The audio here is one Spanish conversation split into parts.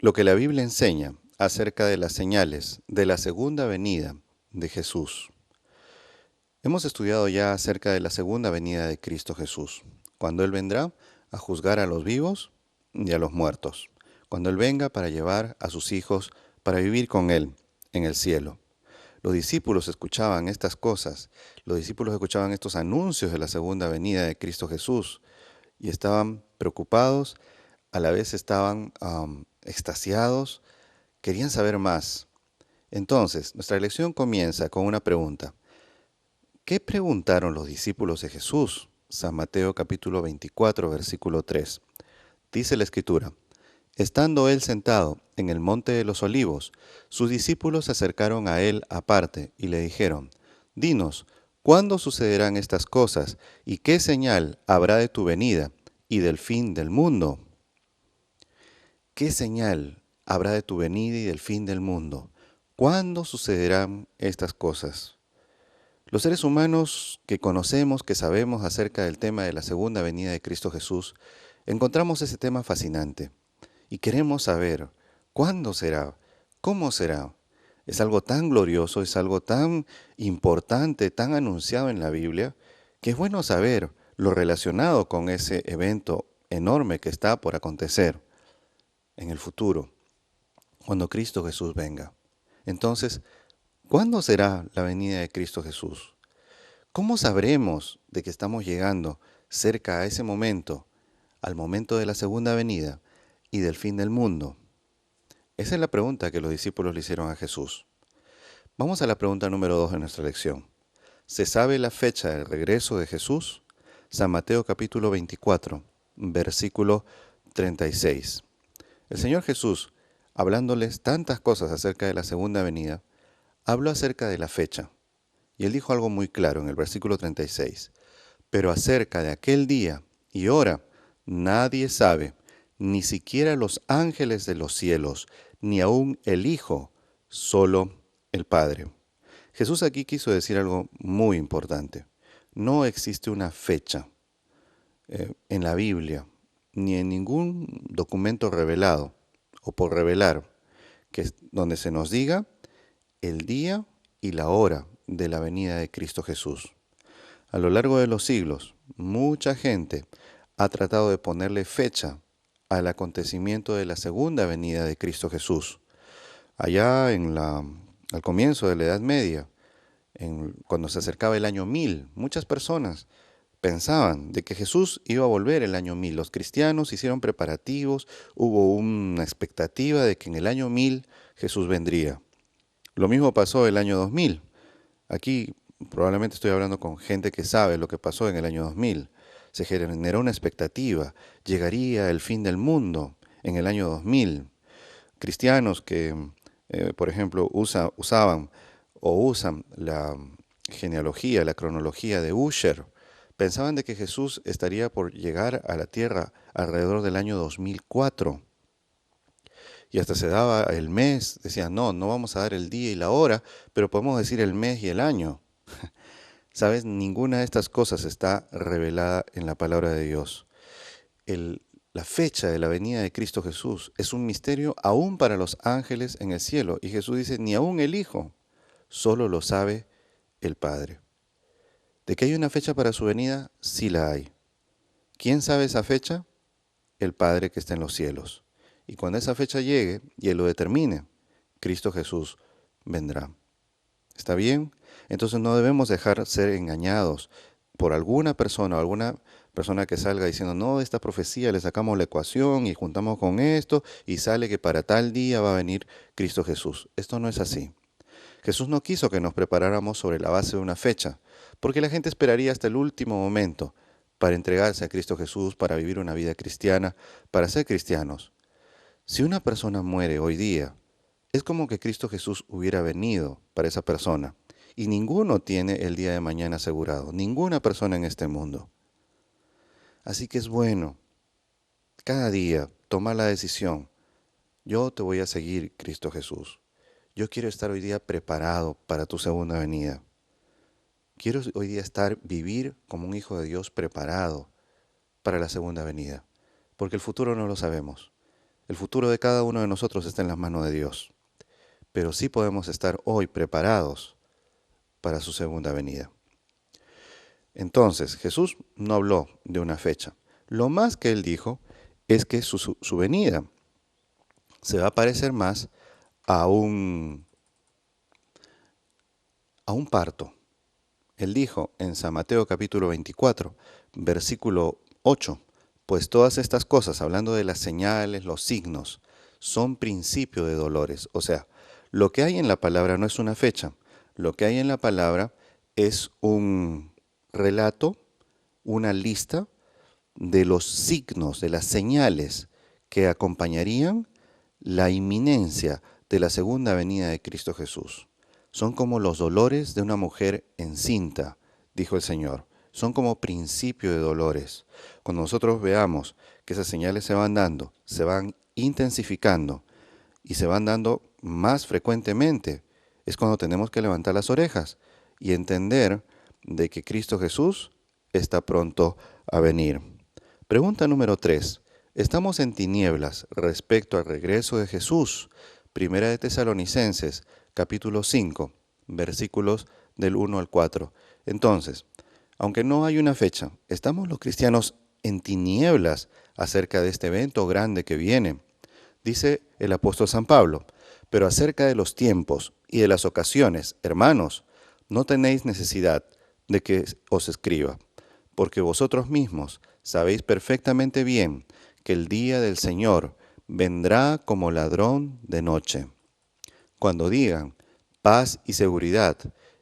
Lo que la Biblia enseña acerca de las señales de la segunda venida de Jesús. Hemos estudiado ya acerca de la segunda venida de Cristo Jesús, cuando Él vendrá a juzgar a los vivos y a los muertos, cuando Él venga para llevar a sus hijos para vivir con Él en el cielo. Los discípulos escuchaban estas cosas, los discípulos escuchaban estos anuncios de la segunda venida de Cristo Jesús y estaban preocupados, a la vez estaban extasiados, querían saber más. Entonces, nuestra lección comienza con una pregunta. ¿Qué preguntaron los discípulos de Jesús? San Mateo capítulo 24, versículo 3. Dice la Escritura, estando él sentado en el monte de los olivos, sus discípulos se acercaron a él aparte y le dijeron, dinos, ¿cuándo sucederán estas cosas y qué señal habrá de tu venida y del fin del mundo? ¿Qué señal habrá de tu venida y del fin del mundo? ¿Cuándo sucederán estas cosas? Los seres humanos que conocemos, que sabemos acerca del tema de la segunda venida de Cristo Jesús, encontramos ese tema fascinante y queremos saber cuándo será, cómo será. Es algo tan glorioso, es algo tan importante, tan anunciado en la Biblia, que es bueno saber lo relacionado con ese evento enorme que está por acontecer en el futuro, cuando Cristo Jesús venga. Entonces, ¿cuándo será la venida de Cristo Jesús? ¿Cómo sabremos de que estamos llegando cerca a ese momento, al momento de la segunda venida y del fin del mundo? Esa es la pregunta que los discípulos le hicieron a Jesús. Vamos a la pregunta número 2 de nuestra lección. ¿Se sabe la fecha del regreso de Jesús? San Mateo capítulo 24, versículo 36. El Señor Jesús, hablándoles tantas cosas acerca de la segunda venida, habló acerca de la fecha. Y él dijo algo muy claro en el versículo 36. Pero acerca de aquel día y hora, nadie sabe, ni siquiera los ángeles de los cielos, ni aun el Hijo, solo el Padre. Jesús aquí quiso decir algo muy importante. No existe una fecha en la Biblia, ni en ningún documento revelado o por revelar, donde se nos diga el día y la hora de la venida de Cristo Jesús. A lo largo de los siglos, mucha gente ha tratado de ponerle fecha al acontecimiento de la segunda venida de Cristo Jesús. Allá al comienzo de la Edad Media, cuando se acercaba el año 1000, muchas personas pensaban de que Jesús iba a volver el año 1000. Los cristianos hicieron preparativos, hubo una expectativa de que en el año 1000 Jesús vendría. Lo mismo pasó el año 2000. Aquí probablemente estoy hablando con gente que sabe lo que pasó en el año 2000. Se generó una expectativa, llegaría el fin del mundo en el año 2000. Cristianos que, por ejemplo, usaban o usan la genealogía, la cronología de Usher, pensaban de que Jesús estaría por llegar a la tierra alrededor del año 2004. Y hasta se daba el mes, decían, no, no vamos a dar el día y la hora, pero podemos decir el mes y el año. ¿Sabes? Ninguna de estas cosas está revelada en la palabra de Dios. La fecha de la venida de Cristo Jesús es un misterio aún para los ángeles en el cielo. Y Jesús dice, ni aún el Hijo, solo lo sabe el Padre. ¿De que hay una fecha para su venida? Sí la hay. ¿Quién sabe esa fecha? El Padre que está en los cielos. Y cuando esa fecha llegue y Él lo determine, Cristo Jesús vendrá. ¿Está bien? Entonces no debemos dejar ser engañados por alguna persona o alguna persona que salga diciendo, no, de esta profecía le sacamos la ecuación y juntamos con esto y sale que para tal día va a venir Cristo Jesús. Esto no es así. Jesús no quiso que nos preparáramos sobre la base de una fecha, porque la gente esperaría hasta el último momento para entregarse a Cristo Jesús, para vivir una vida cristiana, para ser cristianos. Si una persona muere hoy día, es como que Cristo Jesús hubiera venido para esa persona. Y ninguno tiene el día de mañana asegurado, ninguna persona en este mundo. Así que es bueno, cada día, tomar la decisión. Yo te voy a seguir, Cristo Jesús. Yo quiero estar hoy día preparado para tu segunda venida. Quiero hoy día vivir como un hijo de Dios preparado para la segunda venida. Porque el futuro no lo sabemos. El futuro de cada uno de nosotros está en las manos de Dios, pero sí podemos estar hoy preparados para su segunda venida. Entonces, Jesús no habló de una fecha. Lo más que él dijo es que su venida se va a parecer más a un parto. Él dijo en San Mateo capítulo 24, versículo 8, pues todas estas cosas, hablando de las señales, los signos, son principio de dolores. O sea, lo que hay en la palabra no es una fecha, lo que hay en la palabra es un relato, una lista de los signos, de las señales que acompañarían la inminencia de la segunda venida de Cristo Jesús. Son como los dolores de una mujer encinta, dijo el Señor. Son como principio de dolores. Cuando nosotros veamos que esas señales se van dando, se van intensificando y se van dando más frecuentemente, es cuando tenemos que levantar las orejas y entender de que Cristo Jesús está pronto a venir. Pregunta número 3. ¿Estamos en tinieblas respecto al regreso de Jesús? Primera de Tesalonicenses, capítulo 5, versículos del 1 al 4. Entonces, aunque no hay una fecha, ¿estamos los cristianos en tinieblas acerca de este evento grande que viene? Dice el apóstol San Pablo, pero acerca de los tiempos y de las ocasiones, hermanos, no tenéis necesidad de que os escriba, porque vosotros mismos sabéis perfectamente bien que el día del Señor vendrá como ladrón de noche. Cuando digan paz y seguridad,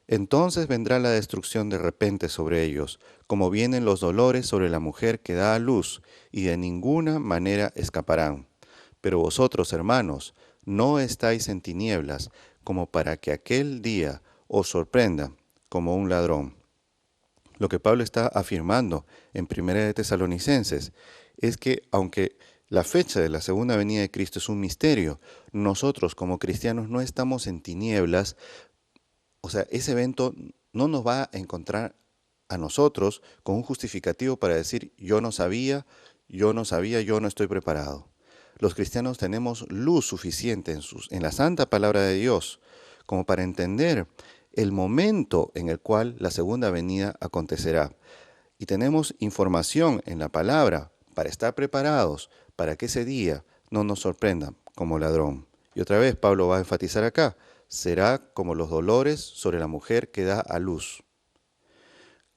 entonces vendrá la destrucción de repente sobre ellos, como vienen los dolores sobre la mujer que da a luz, y de ninguna manera escaparán. Pero vosotros, hermanos, no estáis en tinieblas, como para que aquel día os sorprenda como un ladrón. Lo que Pablo está afirmando en Primera de Tesalonicenses es que aunque la fecha de la segunda venida de Cristo es un misterio, nosotros como cristianos no estamos en tinieblas. O sea, ese evento no nos va a encontrar a nosotros con un justificativo para decir yo no sabía, yo no estoy preparado. Los cristianos tenemos luz suficiente en la santa palabra de Dios como para entender el momento en el cual la segunda venida acontecerá. Y tenemos información en la palabra para estar preparados para que ese día no nos sorprenda como ladrón. Y otra vez Pablo va a enfatizar acá, será como los dolores sobre la mujer que da a luz.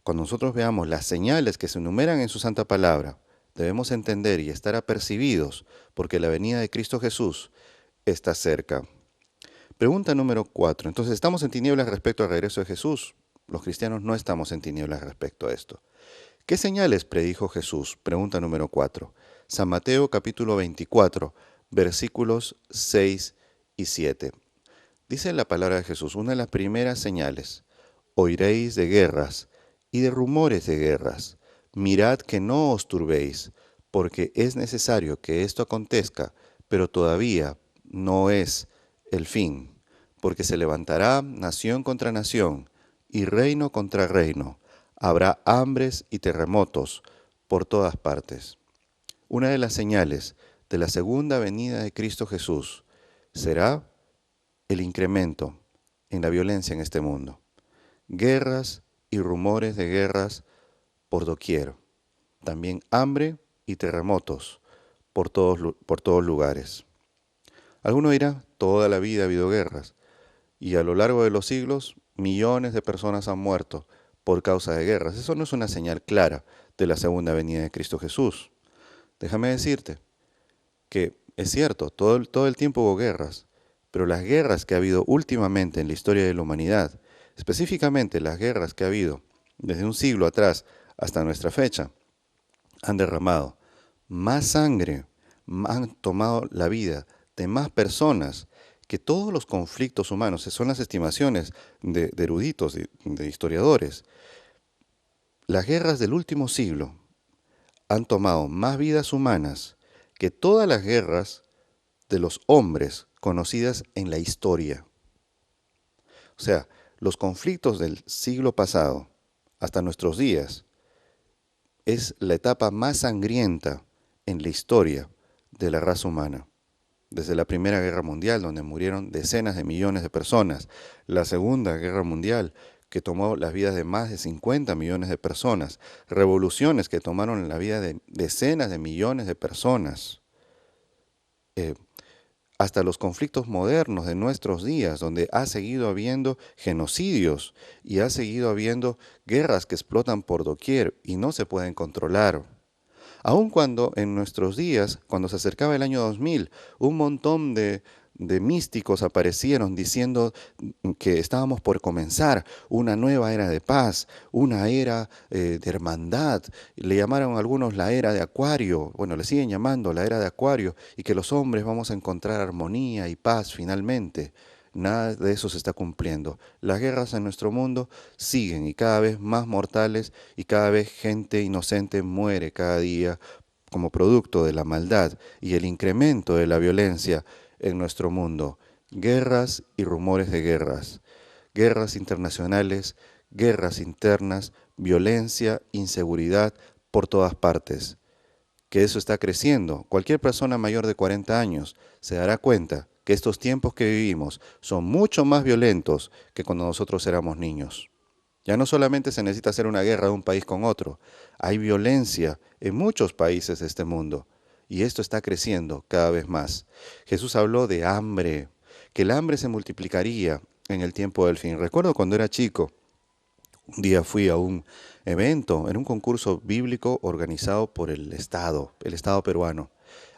Cuando nosotros veamos las señales que se enumeran en su santa palabra, debemos entender y estar apercibidos porque la venida de Cristo Jesús está cerca. Pregunta número 4. Entonces, ¿estamos en tinieblas respecto al regreso de Jesús? Los cristianos no estamos en tinieblas respecto a esto. ¿Qué señales predijo Jesús? Pregunta número 4. San Mateo capítulo 24, versículos 6 y 7. Dice la palabra de Jesús, una de las primeras señales, oiréis de guerras y de rumores de guerras. Mirad que no os turbéis, porque es necesario que esto acontezca, pero todavía no es el fin, porque se levantará nación contra nación y reino contra reino. Habrá hambres y terremotos por todas partes. Una de las señales de la segunda venida de Cristo Jesús será el incremento en la violencia en este mundo. Guerras y rumores de guerras por doquier. También hambre y terremotos por todos lugares. Alguno dirá, toda la vida ha habido guerras y a lo largo de los siglos millones de personas han muerto por causa de guerras. Eso no es una señal clara de la segunda venida de Cristo Jesús. Déjame decirte que es cierto, todo el tiempo hubo guerras, pero las guerras que ha habido últimamente en la historia de la humanidad, específicamente las guerras que ha habido desde un siglo atrás hasta nuestra fecha, han derramado más sangre, han tomado la vida de más personas que todos los conflictos humanos. Son las estimaciones de eruditos, de historiadores. Las guerras del último siglo han tomado más vidas humanas que todas las guerras de los hombres conocidas en la historia. O sea, los conflictos del siglo pasado hasta nuestros días es la etapa más sangrienta en la historia de la raza humana. desde la Primera Guerra Mundial, donde murieron decenas de millones de personas, la Segunda Guerra Mundial, que tomó las vidas de más de 50 millones de personas, revoluciones que tomaron la vida de decenas de millones de personas, eh, hasta los conflictos modernos de nuestros días, donde ha seguido habiendo genocidios y ha seguido habiendo guerras que explotan por doquier y no se pueden controlar. Aun cuando en nuestros días, cuando se acercaba el año 2000, un montón de místicos aparecieron diciendo que estábamos por comenzar una nueva era de paz, una era de hermandad. Le llamaron algunos la era de Acuario, bueno, le siguen llamando la era de Acuario, y que los hombres vamos a encontrar armonía y paz finalmente. Nada de eso se está cumpliendo. Las guerras en nuestro mundo siguen y cada vez más mortales y cada vez gente inocente muere cada día como producto de la maldad y el incremento de la violencia en nuestro mundo. Guerras y rumores de guerras. Guerras internacionales, guerras internas, violencia, inseguridad por todas partes. Que eso está creciendo. Cualquier persona mayor de 40 años se dará cuenta que estos tiempos que vivimos son mucho más violentos que cuando nosotros éramos niños. Ya no solamente se necesita hacer una guerra de un país con otro, hay violencia en muchos países de este mundo y esto está creciendo cada vez más. Jesús habló de hambre, que el hambre se multiplicaría en el tiempo del fin. Recuerdo cuando era chico, un día fui a un evento, en un concurso bíblico organizado por el Estado peruano.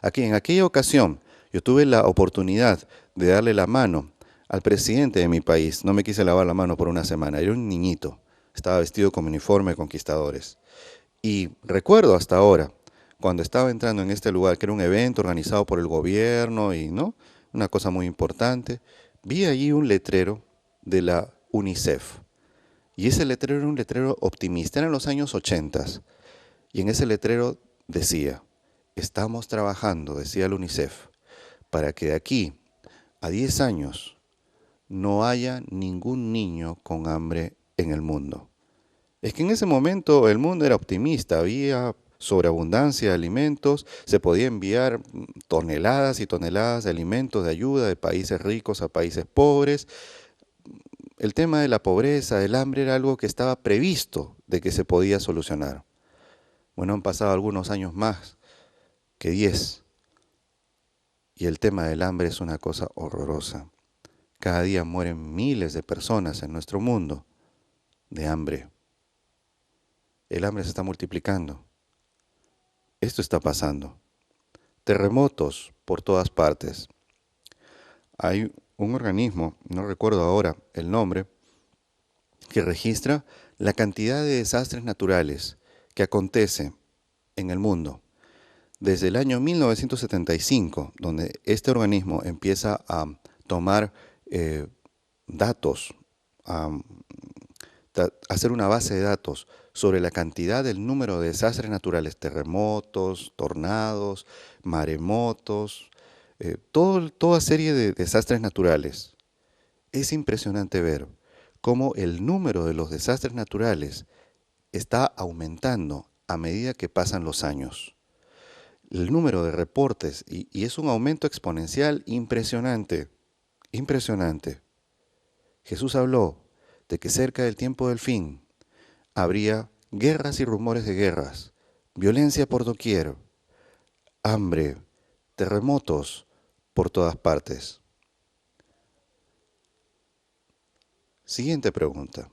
Aquí, en aquella ocasión, yo tuve la oportunidad de darle la mano al presidente de mi país. No me quise lavar la mano por una semana, era un niñito, estaba vestido con uniforme de conquistadores. Y recuerdo hasta ahora, cuando estaba entrando en este lugar, que era un evento organizado por el gobierno y no, una cosa muy importante, vi allí un letrero de la UNICEF. Y ese letrero era un letrero optimista, eran los años 80. Y en ese letrero decía, estamos trabajando, decía el UNICEF, para que de aquí a 10 años no haya ningún niño con hambre en el mundo. Es que en ese momento el mundo era optimista, había sobreabundancia de alimentos, se podía enviar toneladas y toneladas de alimentos de ayuda de países ricos a países pobres. El tema de la pobreza, del hambre, era algo que estaba previsto de que se podía solucionar. Bueno, han pasado algunos años más que 10 y el tema del hambre es una cosa horrorosa. Cada día mueren miles de personas en nuestro mundo de hambre. El hambre se está multiplicando. Esto está pasando. Terremotos por todas partes. Hay un organismo, no recuerdo ahora el nombre, que registra la cantidad de desastres naturales que acontece en el mundo. Desde el año 1975, donde este organismo empieza a tomar datos, a hacer una base de datos sobre la cantidad del número de desastres naturales, terremotos, tornados, maremotos, toda serie de desastres naturales. Es impresionante ver cómo el número de los desastres naturales está aumentando a medida que pasan los años. El número de reportes, y es un aumento exponencial impresionante, impresionante. Jesús habló de que cerca del tiempo del fin habría guerras y rumores de guerras, violencia por doquier, hambre, terremotos por todas partes. Siguiente pregunta.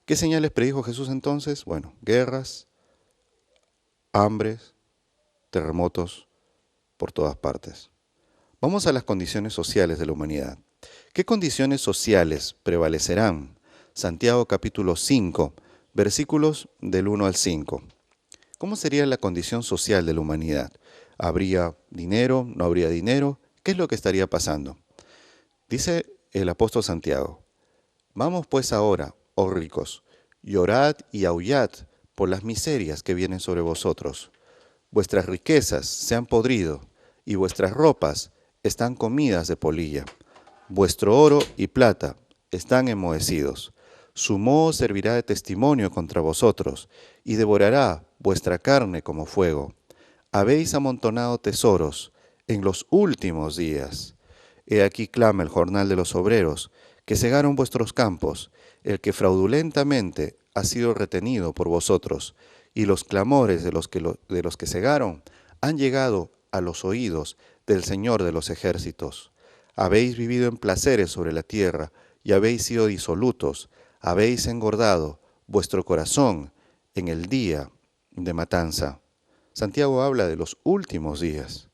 ¿Qué señales predijo Jesús entonces? Bueno, guerras, hambres, terremotos por todas partes. Vamos a las condiciones sociales de la humanidad. ¿Qué condiciones sociales prevalecerán? Santiago capítulo 5, versículos del 1 al 5. ¿Cómo sería la condición social de la humanidad? ¿Habría dinero? ¿No habría dinero? ¿Qué es lo que estaría pasando? Dice el apóstol Santiago, vamos pues ahora, oh ricos, llorad y aullad por las miserias que vienen sobre vosotros. Vuestras riquezas se han podrido y vuestras ropas están comidas de polilla. Vuestro oro y plata están enmohecidos. Su moho servirá de testimonio contra vosotros y devorará vuestra carne como fuego. Habéis amontonado tesoros en los últimos días. He aquí clama el jornal de los obreros, que cegaron vuestros campos, el que fraudulentamente ha sido retenido por vosotros, y los clamores de los que cegaron han llegado a los oídos del Señor de los ejércitos. Habéis vivido en placeres sobre la tierra, y habéis sido disolutos, habéis engordado vuestro corazón en el día de matanza. Santiago habla de los últimos días.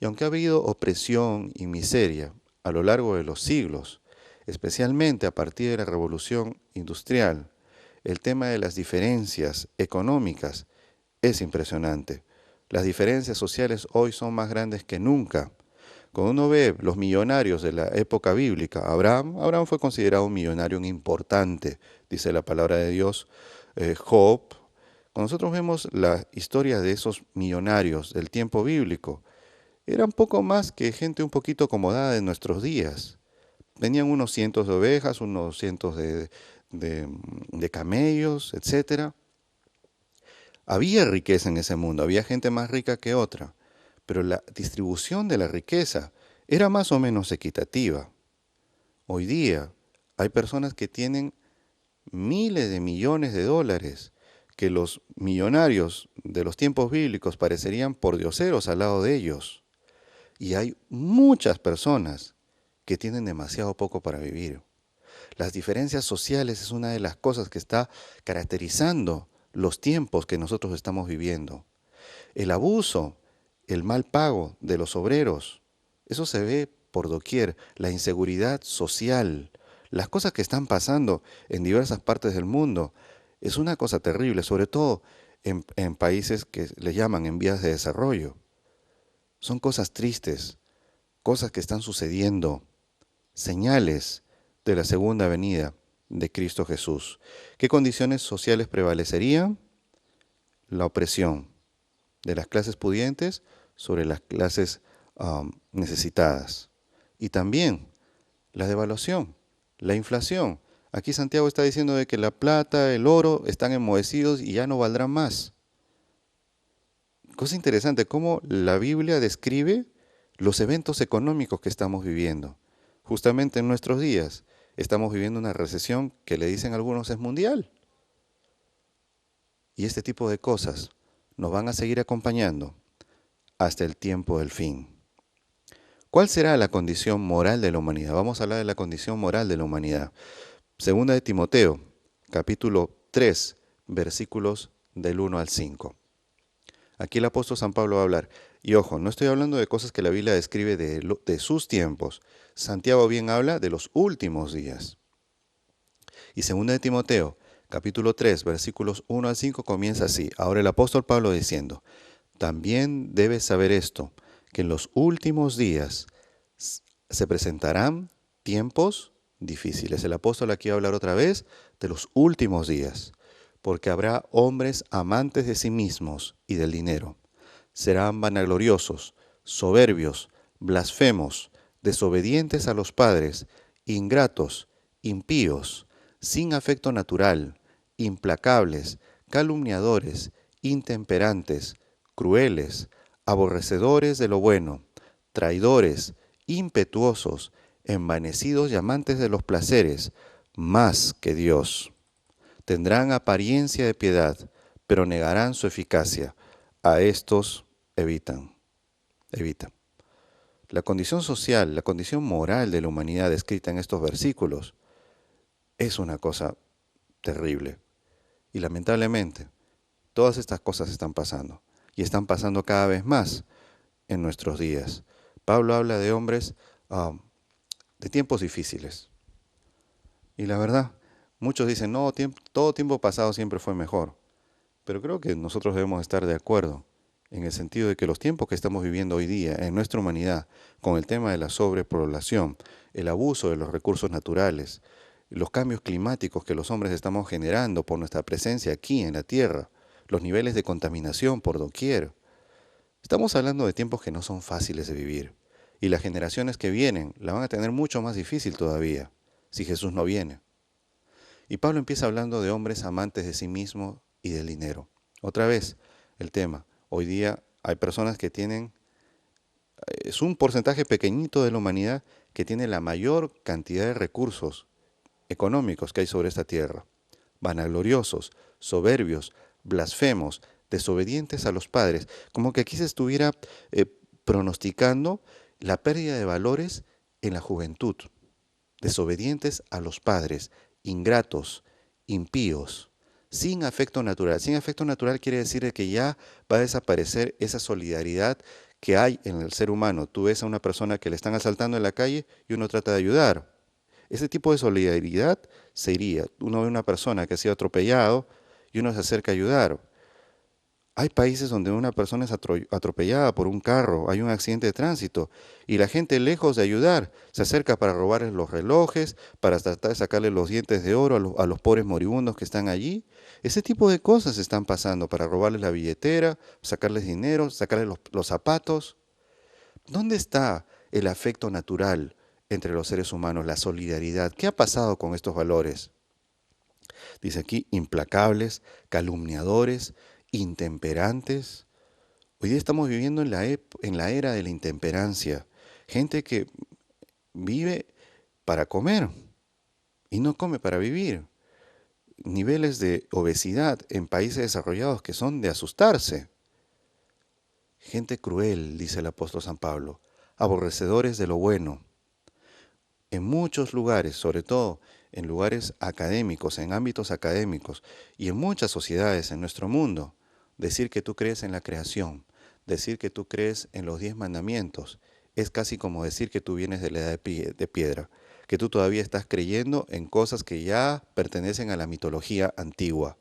Y aunque ha habido opresión y miseria a lo largo de los siglos, especialmente a partir de la revolución industrial, el tema de las diferencias económicas es impresionante. Las diferencias sociales hoy son más grandes que nunca. Cuando uno ve los millonarios de la época bíblica, Abraham fue considerado un millonario importante, dice la palabra de Dios. Job, cuando nosotros vemos la historia de esos millonarios del tiempo bíblico, eran poco más que gente un poquito acomodada de nuestros días. Tenían unos cientos de ovejas, unos cientos de camellos, etcétera. Había riqueza en ese mundo, había gente más rica que otra, pero la distribución de la riqueza era más o menos equitativa. Hoy día hay personas que tienen miles de millones de dólares, que los millonarios de los tiempos bíblicos parecerían pordioseros al lado de ellos. Y hay muchas personas que tienen demasiado poco para vivir. Las diferencias sociales es una de las cosas que está caracterizando los tiempos que nosotros estamos viviendo. El abuso, el mal pago de los obreros, eso se ve por doquier. La inseguridad social, las cosas que están pasando en diversas partes del mundo, es una cosa terrible, sobre todo en países que le llaman en vías de desarrollo. Son cosas tristes, cosas que están sucediendo, señales de la segunda venida de Cristo Jesús. ¿Qué condiciones sociales prevalecerían? La opresión de las clases pudientes sobre las clases necesitadas. Y también la devaluación, la inflación. Aquí Santiago está diciendo de que la plata, el oro están enmohecidos y ya no valdrán más. Cosa interesante, cómo la Biblia describe los eventos económicos que estamos viviendo. Justamente en nuestros días estamos viviendo una recesión que le dicen algunos es mundial. Y este tipo de cosas nos van a seguir acompañando hasta el tiempo del fin. ¿Cuál será la condición moral de la humanidad? Vamos a hablar de la condición moral de la humanidad. Segunda de Timoteo, capítulo 3, versículos del 1 al 5. Aquí el apóstol San Pablo va a hablar. Y ojo, no estoy hablando de cosas que la Biblia describe de sus tiempos. Santiago bien habla de los últimos días. Y segunda de Timoteo, capítulo 3, versículos 1 al 5 comienza así. Ahora el apóstol Pablo diciendo, también debes saber esto, que en los últimos días se presentarán tiempos difíciles. El apóstol aquí va a hablar otra vez de los últimos días, porque habrá hombres amantes de sí mismos y del dinero. Serán vanagloriosos, soberbios, blasfemos, desobedientes a los padres, ingratos, impíos, sin afecto natural, implacables, calumniadores, intemperantes, crueles, aborrecedores de lo bueno, traidores, impetuosos, envanecidos y amantes de los placeres, más que Dios. Tendrán apariencia de piedad, pero negarán su eficacia. A estos evita. La condición social, la condición moral de la humanidad descrita en estos versículos es una cosa terrible. Y lamentablemente, todas estas cosas están pasando. Y están pasando cada vez más en nuestros días. Pablo habla de hombres de tiempos difíciles. Y la verdad, muchos dicen, no, todo tiempo pasado siempre fue mejor. Pero creo que nosotros debemos estar de acuerdo en el sentido de que los tiempos que estamos viviendo hoy día en nuestra humanidad, con el tema de la sobrepoblación, el abuso de los recursos naturales, los cambios climáticos que los hombres estamos generando por nuestra presencia aquí en la Tierra, los niveles de contaminación por doquier. Estamos hablando de tiempos que no son fáciles de vivir. Y las generaciones que vienen la van a tener mucho más difícil todavía, si Jesús no viene. Y Pablo empieza hablando de hombres amantes de sí mismos y del dinero. Otra vez, el tema. Hoy día hay personas que tienen es un porcentaje pequeñito de la humanidad que tiene la mayor cantidad de recursos económicos que hay sobre esta tierra. Vanagloriosos, soberbios, blasfemos, desobedientes a los padres, como que aquí se estuviera eh, pronosticando la pérdida de valores en la juventud. Desobedientes a los padres, ingratos, impíos, sin afecto natural. Sin afecto natural quiere decir que ya va a desaparecer esa solidaridad que hay en el ser humano. Tú ves a una persona que le están asaltando en la calle y uno trata de ayudar. Ese tipo de solidaridad se iría. Uno ve a una persona que ha sido atropellado y uno se acerca a ayudar. Hay países donde una persona es atropellada por un carro, hay un accidente de tránsito y la gente, lejos de ayudar, se acerca para robarles los relojes, para tratar de sacarle los dientes de oro a los pobres moribundos que están allí. Ese tipo de cosas están pasando para robarles la billetera, sacarles dinero, sacarles los zapatos. ¿Dónde está el afecto natural entre los seres humanos, la solidaridad? ¿Qué ha pasado con estos valores? Dice aquí, implacables, calumniadores, intemperantes. Hoy día estamos viviendo en la era de la intemperancia. Gente que vive para comer y no come para vivir. Niveles de obesidad en países desarrollados que son de asustarse. Gente cruel, dice el apóstol San Pablo, aborrecedores de lo bueno. En muchos lugares, sobre todo en lugares académicos, en ámbitos académicos y en muchas sociedades en nuestro mundo, decir que tú crees en la creación, decir que tú crees en los 10 mandamientos, es casi como decir que tú vienes de la edad de piedra, que tú todavía estás creyendo en cosas que ya pertenecen a la mitología antigua.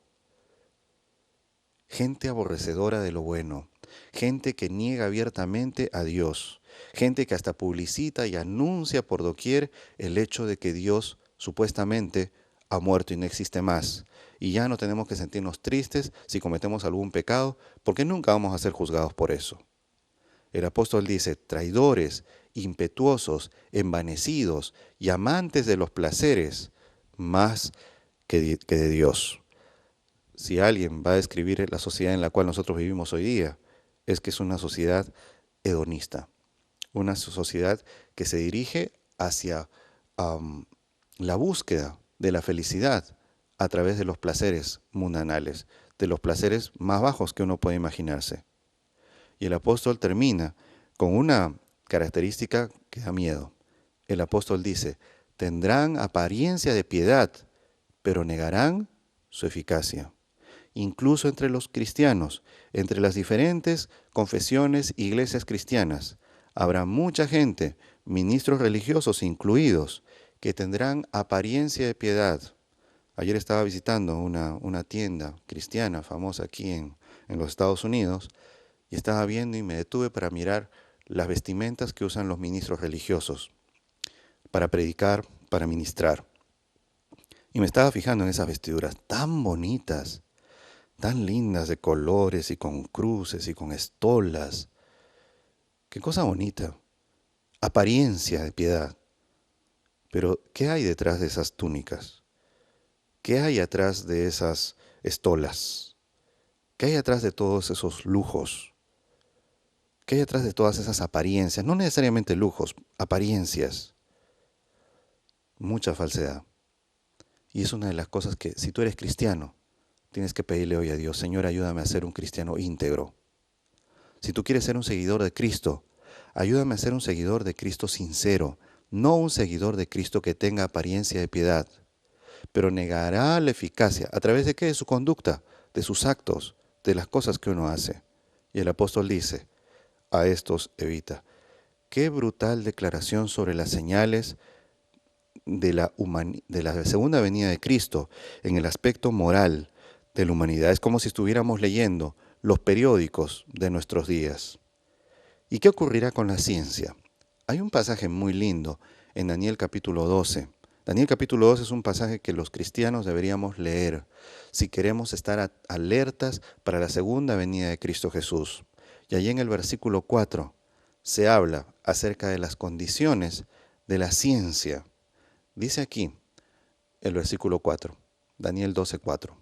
Gente aborrecedora de lo bueno, gente que niega abiertamente a Dios, gente que hasta publicita y anuncia por doquier el hecho de que Dios supuestamente ha muerto y no existe más. Y ya no tenemos que sentirnos tristes si cometemos algún pecado, porque nunca vamos a ser juzgados por eso. El apóstol dice, traidores, impetuosos, envanecidos y amantes de los placeres, más que de Dios. Si alguien va a describir la sociedad en la cual nosotros vivimos hoy día, es que es una sociedad hedonista, una sociedad que se dirige hacia la búsqueda de la felicidad a través de los placeres mundanales, de los placeres más bajos que uno puede imaginarse. Y el apóstol termina con una característica que da miedo. El apóstol dice, tendrán apariencia de piedad, pero negarán su eficacia. Incluso entre los cristianos, entre las diferentes confesiones e iglesias cristianas, habrá mucha gente, ministros religiosos incluidos, que tendrán apariencia de piedad. Ayer estaba visitando una tienda cristiana famosa aquí en los Estados Unidos y estaba viendo y me detuve para mirar las vestimentas que usan los ministros religiosos para predicar, para ministrar. Y me estaba fijando en esas vestiduras tan bonitas, tan lindas de colores y con cruces y con estolas. Qué cosa bonita. Apariencia de piedad. Pero, ¿qué hay detrás de esas túnicas? ¿Qué hay atrás de esas estolas? ¿Qué hay atrás de todos esos lujos? ¿Qué hay atrás de todas esas apariencias? No necesariamente lujos, apariencias. Mucha falsedad. Y es una de las cosas que, si tú eres cristiano, tienes que pedirle hoy a Dios, Señor, ayúdame a ser un cristiano íntegro. Si tú quieres ser un seguidor de Cristo, ayúdame a ser un seguidor de Cristo sincero, no un seguidor de Cristo que tenga apariencia de piedad, pero negará la eficacia. ¿A través de qué? De su conducta, de sus actos, de las cosas que uno hace. Y el apóstol dice, a estos evita. Qué brutal declaración sobre las señales de la segunda venida de Cristo en el aspecto moral de la humanidad. Es como si estuviéramos leyendo los periódicos de nuestros días. ¿Y qué ocurrirá con la ciencia? Hay un pasaje muy lindo en Daniel capítulo 12. Daniel capítulo 12 es un pasaje que los cristianos deberíamos leer si queremos estar alertas para la segunda venida de Cristo Jesús. Y allí en el versículo 4 se habla acerca de las condiciones de la ciencia. Dice aquí el versículo 4, Daniel 12:4.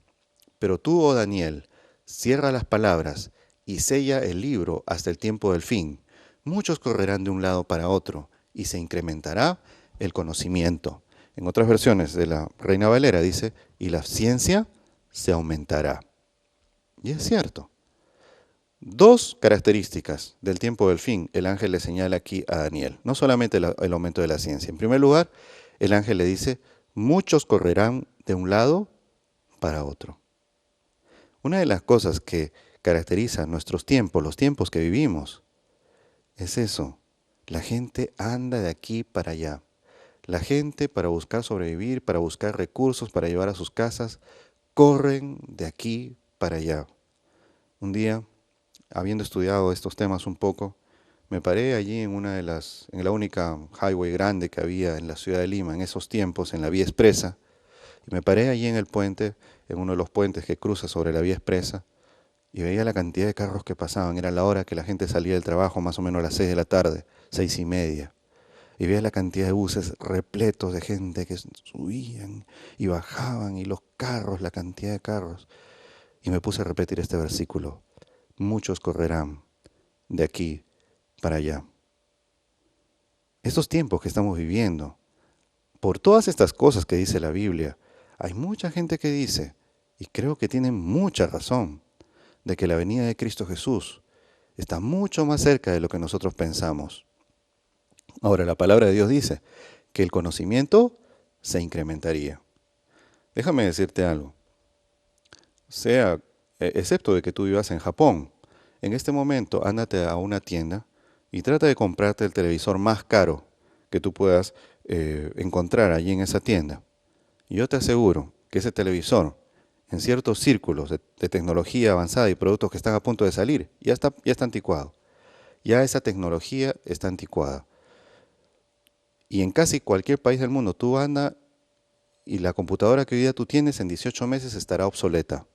Pero tú, oh Daniel, cierra las palabras y sella el libro hasta el tiempo del fin, Muchos correrán de un lado para otro y se incrementará el conocimiento. En otras versiones de la Reina Valera dice, y la ciencia se aumentará. Y es cierto. Dos características del tiempo del fin el ángel le señala aquí a Daniel. No solamente el aumento de la ciencia. En primer lugar, el ángel le dice, muchos correrán de un lado para otro. Una de las cosas que caracteriza nuestros tiempos, los tiempos que vivimos, es eso. La gente anda de aquí para allá. La gente, para buscar sobrevivir, para buscar recursos, para llevar a sus casas, corren de aquí para allá. Un día, habiendo estudiado estos temas un poco, me paré allí en la única highway grande que había en la ciudad de Lima en esos tiempos, en la vía expresa, y me paré allí en el puente, en uno de los puentes que cruza sobre la vía expresa, y veía la cantidad de carros que pasaban. Era la hora que la gente salía del trabajo, más o menos a las 6 de la tarde, 6:30. Y veía la cantidad de buses repletos de gente que subían y bajaban, y los carros, la cantidad de carros. Y me puse a repetir este versículo. Muchos correrán de aquí para allá. Estos tiempos que estamos viviendo, por todas estas cosas que dice la Biblia, hay mucha gente que dice, y creo que tienen mucha razón, de que la venida de Cristo Jesús está mucho más cerca de lo que nosotros pensamos. Ahora, la palabra de Dios dice que el conocimiento se incrementaría. Déjame decirte algo. Excepto de que tú vivas en Japón, en este momento ándate a una tienda y trata de comprarte el televisor más caro que tú puedas encontrar allí en esa tienda. Y yo te aseguro que ese televisor, en ciertos círculos de tecnología avanzada y productos que están a punto de salir, ya está anticuado. Ya esa tecnología está anticuada. Y en casi cualquier país del mundo tú andas y la computadora que hoy día tú tienes en 18 meses estará obsoleta.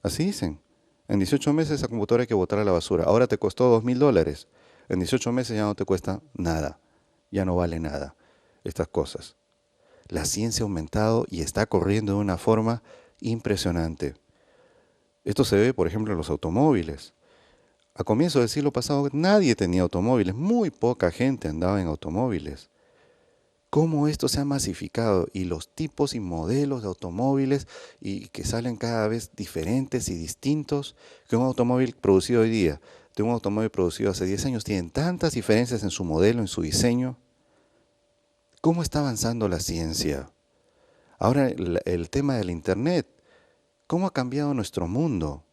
Así dicen. En 18 meses esa computadora hay que botar a la basura. Ahora te costó $2,000. En 18 meses ya no te cuesta nada. Ya no vale nada estas cosas. La ciencia ha aumentado y está corriendo de una forma impresionante. Esto se ve, por ejemplo, en los automóviles. A comienzos del siglo pasado nadie tenía automóviles. Muy poca gente andaba en automóviles. Cómo esto se ha masificado y los tipos y modelos de automóviles y que salen cada vez diferentes y distintos, que un automóvil producido hoy día de un automóvil producido hace 10 años tienen tantas diferencias en su modelo, en su diseño. ¿Cómo está avanzando la ciencia? Ahora el tema del Internet, ¿cómo ha cambiado nuestro mundo?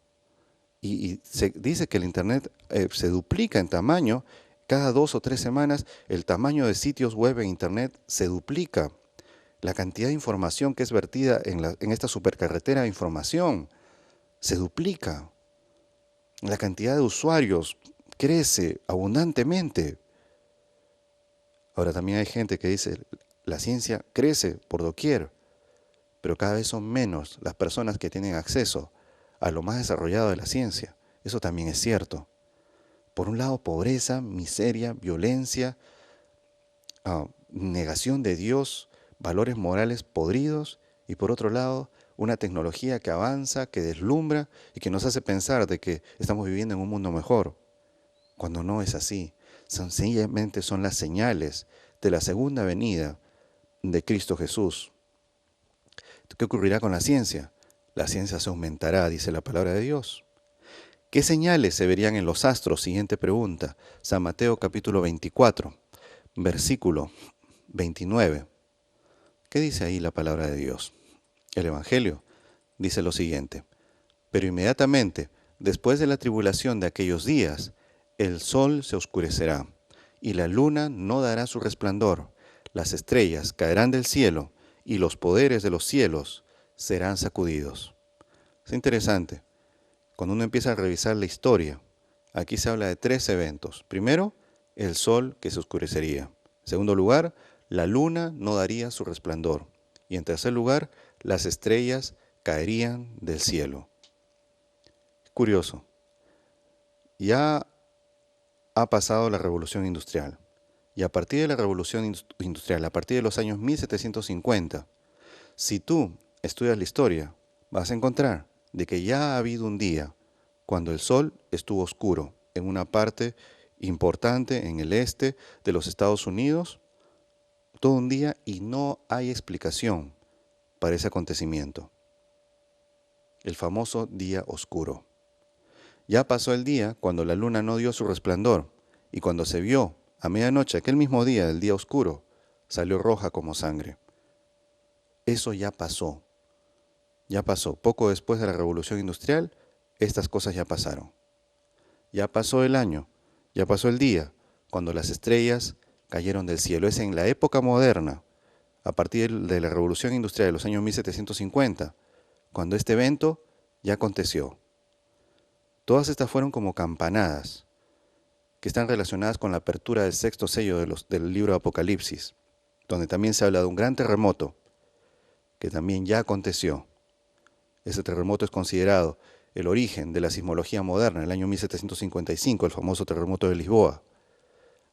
Y se dice que el Internet se duplica en tamaño. Cada 2 o 3 semanas el tamaño de sitios web en Internet se duplica. La cantidad de información que es vertida en esta supercarretera de información se duplica. La cantidad de usuarios crece abundantemente. Ahora también hay gente que dice, la ciencia crece por doquier, pero cada vez son menos las personas que tienen acceso a lo más desarrollado de la ciencia. Eso también es cierto. Por un lado, pobreza, miseria, violencia, negación de Dios, valores morales podridos, y por otro lado, una tecnología que avanza, que deslumbra y que nos hace pensar de que estamos viviendo en un mundo mejor, cuando no es así. Sencillamente son las señales de la segunda venida de Cristo Jesús. ¿Qué ocurrirá con la ciencia? La ciencia se aumentará, dice la palabra de Dios. ¿Qué señales se verían en los astros? Siguiente pregunta. San Mateo capítulo 24, versículo 29. ¿Qué dice ahí la palabra de Dios? El Evangelio dice lo siguiente. Pero inmediatamente, después de la tribulación de aquellos días, el sol se oscurecerá, y la luna no dará su resplandor, las estrellas caerán del cielo, y los poderes de los cielos serán sacudidos. Es interesante. Cuando uno empieza a revisar la historia, aquí se habla de 3 eventos. Primero, el sol que se oscurecería. En segundo lugar, la luna no daría su resplandor. Y en tercer lugar, las estrellas caerían del cielo. Curioso. Ya ha pasado la revolución industrial. Y a partir de la revolución industrial, a partir de los años 1750, si tú estudias la historia, vas a encontrar de que ya ha habido un día cuando el sol estuvo oscuro en una parte importante en el este de los Estados Unidos, todo un día, y no hay explicación para ese acontecimiento. El famoso día oscuro. Ya pasó el día cuando la luna no dio su resplandor, y cuando se vio a medianoche aquel mismo día del día oscuro, salió roja como sangre. Eso ya pasó. Ya pasó. Poco después de la Revolución Industrial, estas cosas ya pasaron. Ya pasó el año, ya pasó el día, cuando las estrellas cayeron del cielo. Es en la época moderna, a partir de la Revolución Industrial de los años 1750, cuando este evento ya aconteció. Todas estas fueron como campanadas, que están relacionadas con la apertura del sexto sello del libro de Apocalipsis, donde también se habla de un gran terremoto, que también ya aconteció. Ese terremoto es considerado el origen de la sismología moderna, en el año 1755, el famoso terremoto de Lisboa.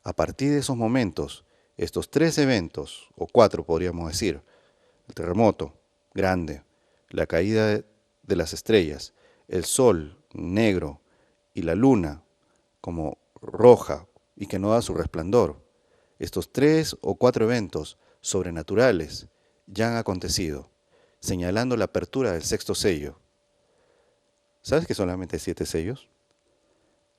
A partir de esos momentos, estos tres eventos, o cuatro podríamos decir, el terremoto grande, la caída de las estrellas, el sol negro y la luna como roja y que no da su resplandor, estos tres o cuatro eventos sobrenaturales ya han acontecido, señalando la apertura del sexto sello. ¿Sabes que solamente hay 7 sellos?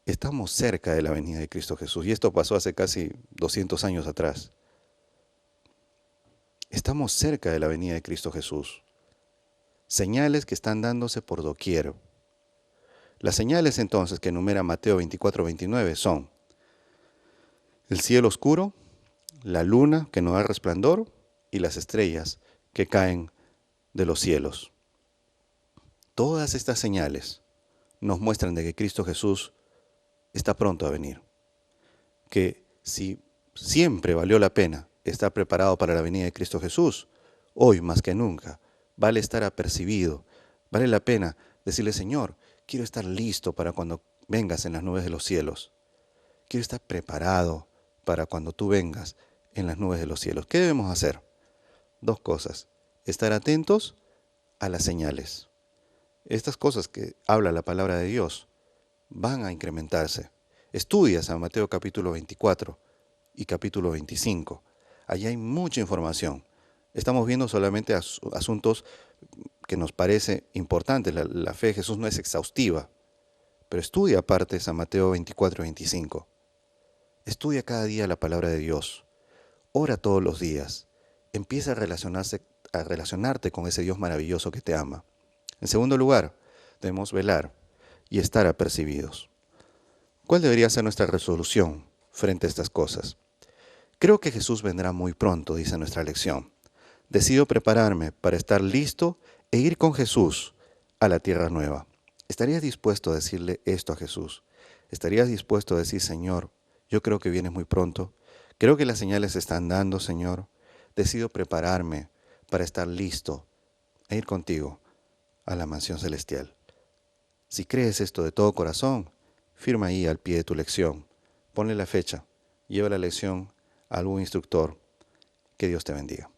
Estamos cerca de la venida de Cristo Jesús, y esto pasó hace casi 200 años atrás. Estamos cerca de la venida de Cristo Jesús. Señales que están dándose por doquier. Las señales entonces que enumera Mateo 24-29 son el cielo oscuro, la luna que no da resplandor y las estrellas que caen de los cielos. Todas estas señales nos muestran de que Cristo Jesús está pronto a venir. Que si siempre valió la pena estar preparado para la venida de Cristo Jesús, hoy más que nunca vale estar apercibido, vale la pena decirle: Señor, quiero estar listo para cuando vengas en las nubes de los cielos. Quiero estar preparado para cuando tú vengas en las nubes de los cielos. ¿Qué debemos hacer? 2 cosas. Estar atentos a las señales. Estas cosas que habla la palabra de Dios van a incrementarse. Estudia San Mateo capítulo 24 y capítulo 25. Allí hay mucha información. Estamos viendo solamente asuntos que nos parece importantes. La fe de Jesús no es exhaustiva, pero estudia aparte San Mateo 24 y 25. Estudia cada día la palabra de Dios. Ora todos los días. Empieza a relacionarte con ese Dios maravilloso que te ama. En segundo lugar, debemos velar y estar apercibidos. ¿Cuál debería ser nuestra resolución frente a estas cosas? Creo que Jesús vendrá muy pronto, dice nuestra lección. Decido prepararme para estar listo e ir con Jesús a la tierra nueva. ¿Estarías dispuesto a decirle esto a Jesús? ¿Estarías dispuesto a decir: Señor, yo creo que vienes muy pronto? Creo que las señales se están dando, Señor. Decido prepararme para estar listo e ir contigo a la mansión celestial. Si crees esto de todo corazón, firma ahí al pie de tu lección. Ponle la fecha. Lleva la lección a algún instructor. Que Dios te bendiga.